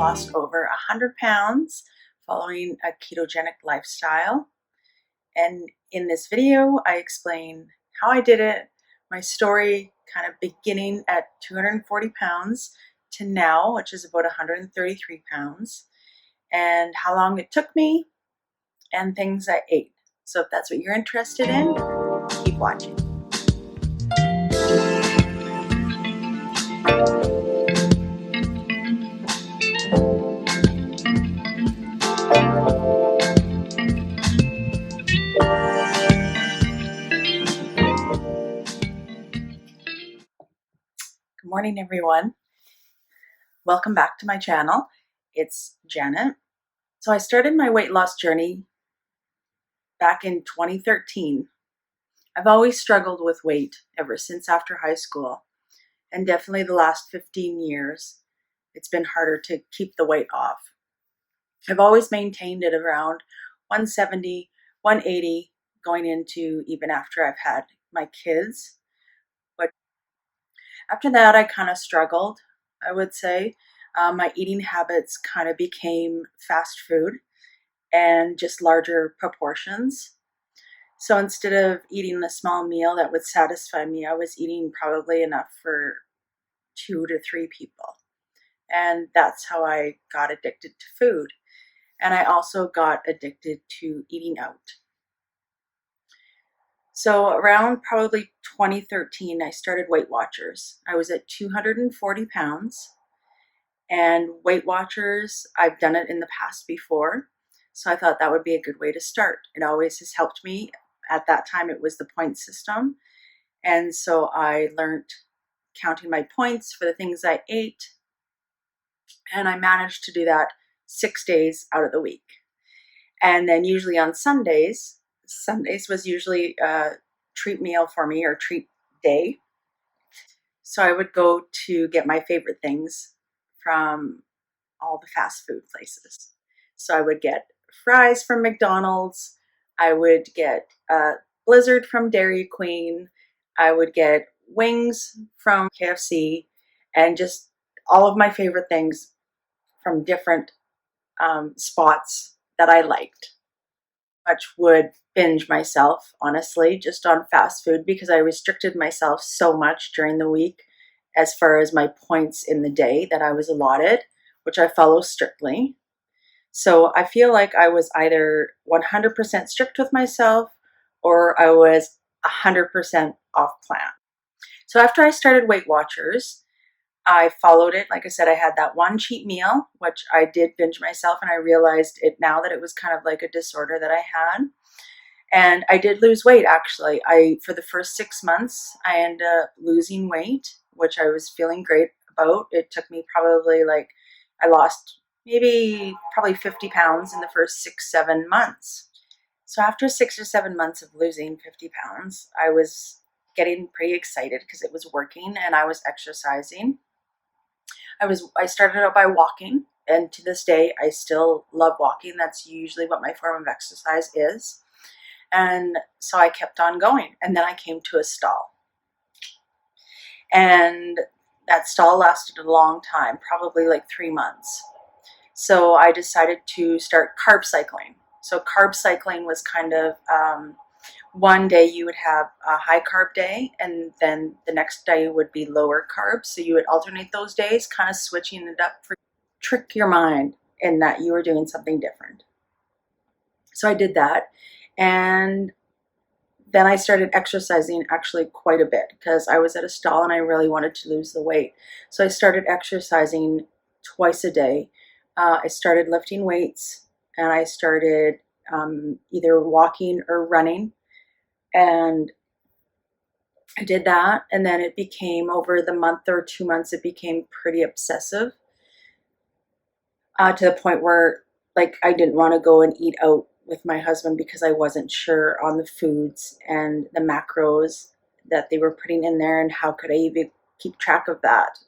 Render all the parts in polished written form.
lost over 100 pounds following a ketogenic lifestyle. And in this video, I explain how I did it, my story kind of beginning at 240 pounds to now, which is about 133 pounds, and how long it took me and things I ate. So if that's what you're interested in, keep watching. Good morning, everyone. Welcome back to my channel. It's Janet. So I started my weight loss journey back in 2013. I've always struggled with weight ever since after high school, and definitely the last 15 years, it's been harder to keep the weight off. I've always maintained it around 170, 180, going into even after I've had my kids. But after that, I kind of struggled, I would say. My eating habits kind of became fast food and just larger proportions. So instead of eating a small meal that would satisfy me, I was eating probably enough for 2 to 3 people. And that's how I got addicted to food. And I also got addicted to eating out. So around probably 2013, I started Weight Watchers. I was at 240 pounds. And Weight Watchers, I've done it in the past before. So I thought that would be a good way to start. It always has helped me. At that time, it was the point system. And so I learned counting my points for the things I ate. And I managed to do that 6 days out of the week. And then usually on Sundays was usually a treat meal for me, or treat day. So I would go to get my favorite things from all the fast food places. So I would get fries from McDonald's. I would get Blizzard from Dairy Queen. I would get wings from KFC, and just all of my favorite things from different spots that I liked. Much would binge myself, honestly, just on fast food, because I restricted myself so much during the week as far as my points in the day that I was allotted, which I follow strictly. So I feel like I was either 100% strict with myself, or I was 100% off plan. So after I started Weight Watchers, I followed it. Like I said, I had that one cheat meal, which I did binge myself, and I realized it now that it was kind of like a disorder that I had. And I did lose weight, actually. For the first 6 months, I ended up losing weight, which I was feeling great about. It took me probably I lost probably 50 pounds in the first 6-7 months. So after 6 or 7 months of losing 50 pounds, I was getting pretty excited because it was working and I was exercising. I started out by walking, and to this day, I still love walking. That's usually what my form of exercise is. And so I kept on going, and then I came to a stall. And that stall lasted a long time, probably 3 months. So I decided to start carb cycling. So carb cycling was kind of one day you would have a high carb day, and then the next day would be lower carbs. So you would alternate those days, kind of switching it up for trick your mind in that you were doing something different. So I did that. And then I started exercising actually quite a bit because I was at a stall and I really wanted to lose the weight. So I started exercising twice a day. I started lifting weights, and I started either walking or running. And I did that, and then it became, over the month or 2 months, it became pretty obsessive to the point where I didn't want to go and eat out with my husband because I wasn't sure on the foods and the macros that they were putting in there, and how could I even keep track of that,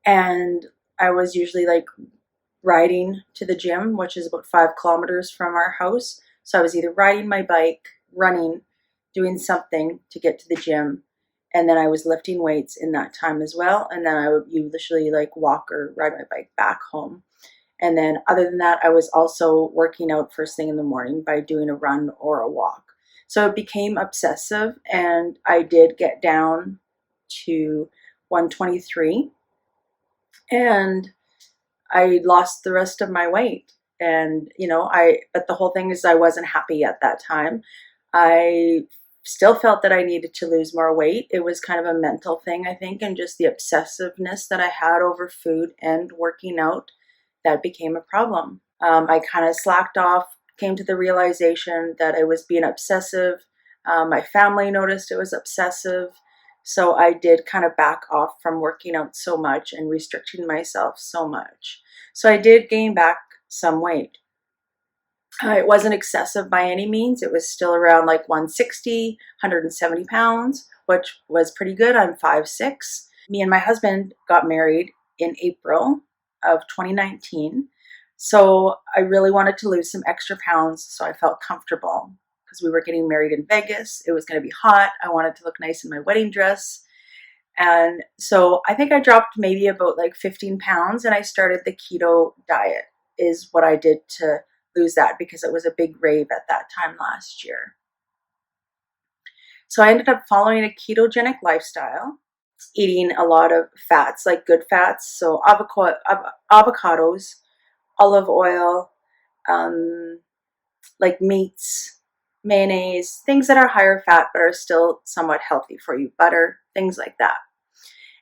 And I was usually riding to the gym, which is about 5 kilometers from our house. So I was either riding my bike, running, doing something to get to the gym. And then I was lifting weights in that time as well. And then I would usually like walk or ride my bike back home. And then other than that, I was also working out first thing in the morning by doing a run or a walk. So it became obsessive, and I did get down to 123, and I lost the rest of my weight. And, but the whole thing is I wasn't happy at that time. I still felt that I needed to lose more weight. It was kind of a mental thing, I think, and just the obsessiveness that I had over food and working out that became a problem. I kind of slacked off, came to the realization that I was being obsessive. My family noticed it was obsessive. So I did kind of back off from working out so much and restricting myself so much. So I did gain back some weight. It wasn't excessive by any means. It was still around like 160, 170 pounds, which was pretty good. I'm 5'6". Me and my husband got married in April of 2019. So I really wanted to lose some extra pounds so I felt comfortable, because we were getting married in Vegas. It was going to be hot. I wanted to look nice in my wedding dress. And so I think I dropped maybe about like 15 pounds, and I started the keto diet is what I did to lose that, because it was a big rave at that time last year. So I ended up following a ketogenic lifestyle, eating a lot of fats, like good fats. So avocados, olive oil, like meats, mayonnaise, things that are higher fat but are still somewhat healthy for you, butter, things like that.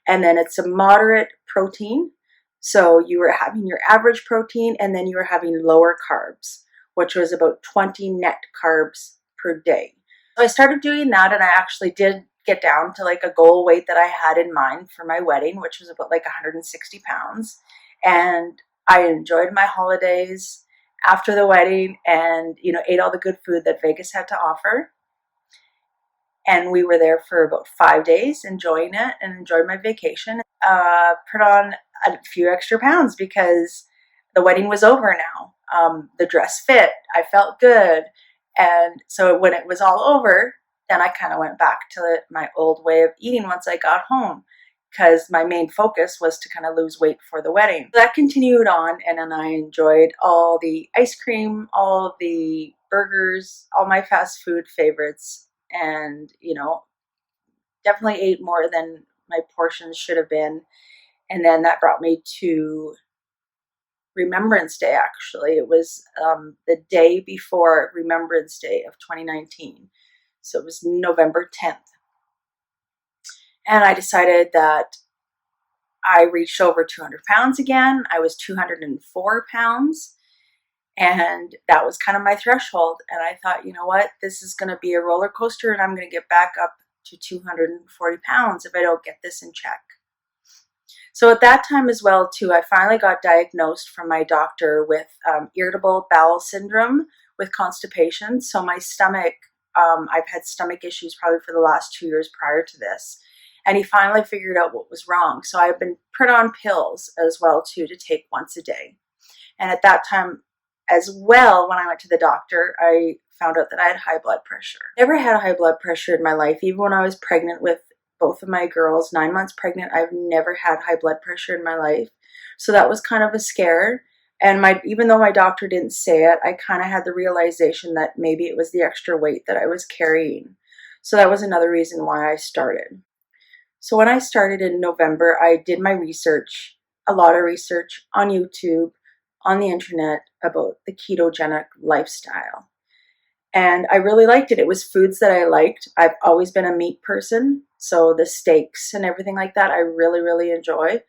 And then it's a moderate protein. So you were having your average protein, and then you were having lower carbs, which was about 20 net carbs per day. So I started doing that, and I actually did get down to like a goal weight that I had in mind for my wedding, which was about like 160 pounds. And I enjoyed my holidays after the wedding, and ate all the good food that Vegas had to offer. And we were there for about 5 days, enjoying it and enjoyed my vacation. Put on a few extra pounds because the wedding was over now. The dress fit. I felt good. And so when it was all over, then I kind of went back to my old way of eating once I got home, because my main focus was to kind of lose weight for the wedding. That continued on, and then I enjoyed all the ice cream, all the burgers, all my fast food favorites, and definitely ate more than my portions should have been. And then that brought me to Remembrance Day. Actually, it was the day before Remembrance Day of 2019, so it was November 10th. And I decided that I reached over 200 pounds again. I was 204 pounds. And that was kind of my threshold. And I thought, you know what, this is going to be a roller coaster, and I'm going to get back up to 240 pounds if I don't get this in check. So at that time as well, too, I finally got diagnosed from my doctor with irritable bowel syndrome with constipation. So my stomach, I've had stomach issues probably for the last 2 years prior to this. And he finally figured out what was wrong. So I've been put on pills as well, too, to take once a day. And at that time as well, when I went to the doctor, I found out that I had high blood pressure. Never had high blood pressure in my life. Even when I was pregnant with both of my girls, 9 months pregnant, I've never had high blood pressure in my life. So that was kind of a scare. And even though my doctor didn't say it, I kind of had the realization that maybe it was the extra weight that I was carrying. So that was another reason why I started. So when I started in November, I did my research, a lot of research on YouTube, on the internet, about the ketogenic lifestyle. And I really liked it. It was foods that I liked. I've always been a meat person, so the steaks and everything like that, I really, really enjoy.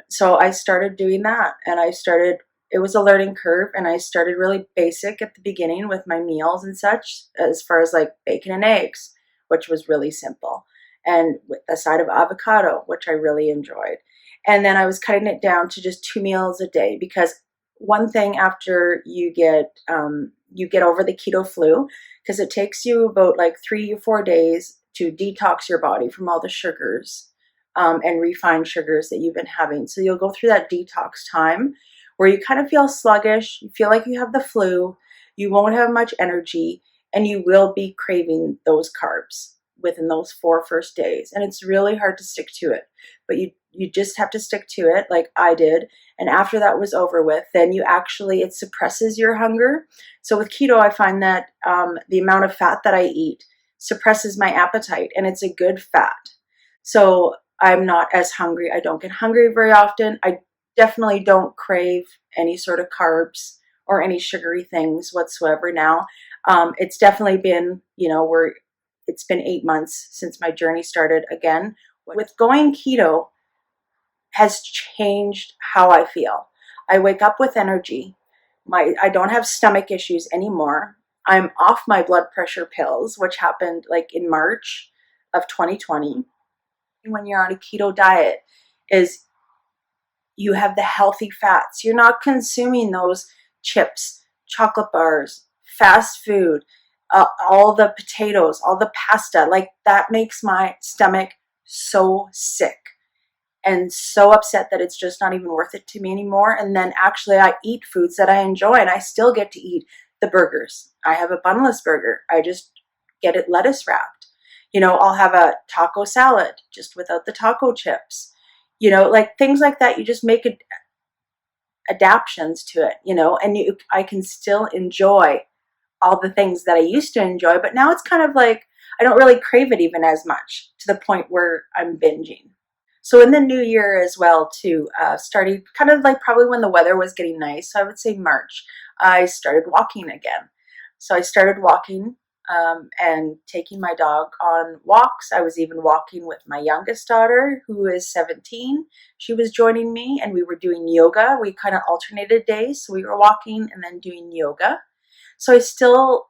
So I started doing that, and it was a learning curve, and I started really basic at the beginning with my meals and such, as far as like bacon and eggs, which was really simple, and with a side of avocado, which I really enjoyed. And then I was cutting it down to just 2 meals a day, because one thing after you get over the keto flu, because it takes you about like 3 or 4 days to detox your body from all the sugars and refined sugars that you've been having. So you'll go through that detox time where you kind of feel sluggish, you feel like you have the flu, you won't have much energy, and you will be craving those carbs. within those 4 first days. And it's really hard to stick to it, but you just have to stick to it like I did. And after that was over with, then it suppresses your hunger. So with keto, I find that the amount of fat that I eat suppresses my appetite, and it's a good fat. So I'm not as hungry. I don't get hungry very often. I definitely don't crave any sort of carbs or any sugary things whatsoever now. It's definitely been, it's been 8 months since my journey started again. With going keto has changed how I feel. I wake up with energy. I don't have stomach issues anymore. I'm off my blood pressure pills, which happened like in March of 2020. When you're on a keto diet, is you have the healthy fats. You're not consuming those chips, chocolate bars, fast food, all the potatoes, all the pasta. Like, that makes my stomach so sick and so upset that it's just not even worth it to me anymore. And then actually I eat foods that I enjoy, and I still get to eat the burgers. I have a bunless burger. I just get it lettuce wrapped. I'll have a taco salad just without the taco chips. Like things like that. You just make adaptions to it, and I can still enjoy all the things that I used to enjoy, but now it's kind of like I don't really crave it even as much, to the point where I'm binging. So in the new year as well too, started kind of like probably when the weather was getting nice, so I would say March, I started walking again. So I started walking and taking my dog on walks. I was even walking with my youngest daughter, who is 17. She was joining me, and we were doing yoga. We kind of alternated days, so we were walking and then doing yoga. So I still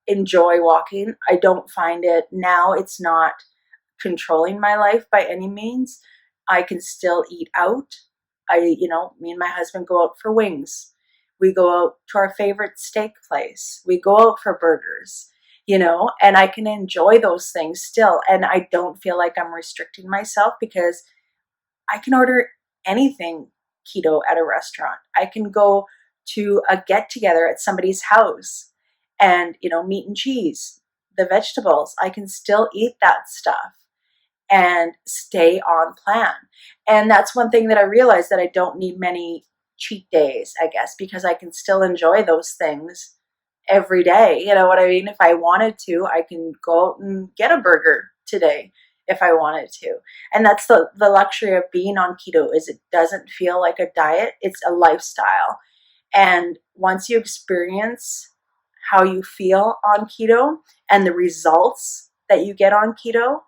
enjoy walking. I don't find it now, it's not controlling my life by any means. I can still eat out. Me and my husband go out for wings. We go out to our favorite steak place. We go out for burgers, and I can enjoy those things still. And I don't feel like I'm restricting myself, because I can order anything keto at a restaurant. I can go to a get together at somebody's house and, meat and cheese, the vegetables, I can still eat that stuff and stay on plan. And that's one thing that I realized, that I don't need many cheat days, I guess, because I can still enjoy those things every day. You know what I mean? If I wanted to, I can go out and get a burger today if I wanted to. And that's the luxury of being on keto, is it doesn't feel like a diet, it's a lifestyle. And once you experience how you feel on keto and the results that you get on keto,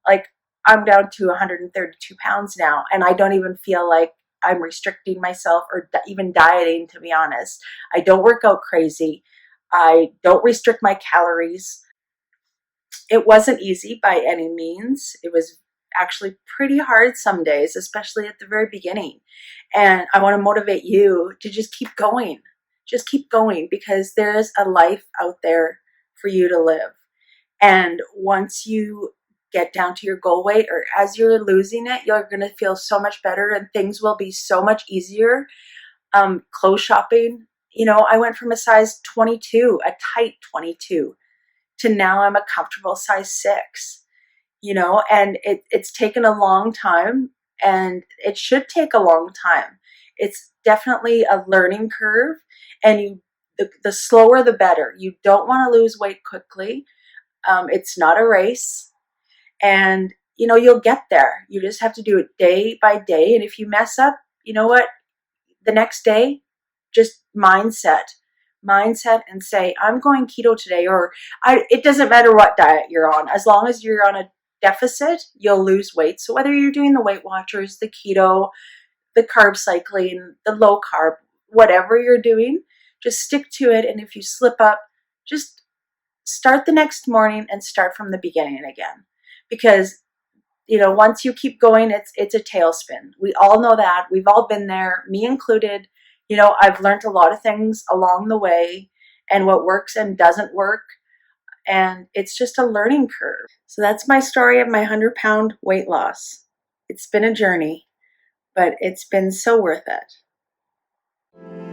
like, I'm down to 132 pounds now, and I don't even feel like I'm restricting myself or even dieting, to be honest. I don't work out crazy. I don't restrict my calories. It wasn't easy by any means. It was actually pretty hard some days, especially at the very beginning. And I want to motivate you to just keep going. Just keep going, because there's a life out there for you to live. And once you get down to your goal weight, or as you're losing it, you're going to feel so much better, and things will be so much easier. Clothes shopping, I went from a size 22, a tight 22, to now I'm a comfortable size 6, and it's taken a long time, and it should take a long time. It's definitely a learning curve, and the slower the better. You don't want to lose weight quickly. It's not a race. And, you'll get there. You just have to do it day by day. And if you mess up, you know what? The next day, just mindset and say, I'm going keto today. Or it doesn't matter what diet you're on. As long as you're on a deficit, you'll lose weight. So whether you're doing the Weight Watchers, the keto, the carb cycling, the low carb, whatever you're doing, just stick to it. And if you slip up, just start the next morning and start from the beginning again. Because, once you keep going, it's a tailspin. We all know that. We've all been there, me included. I've learned a lot of things along the way, and what works and doesn't work. And it's just a learning curve. So that's my story of my 100-pound weight loss. It's been a journey, but it's been so worth it.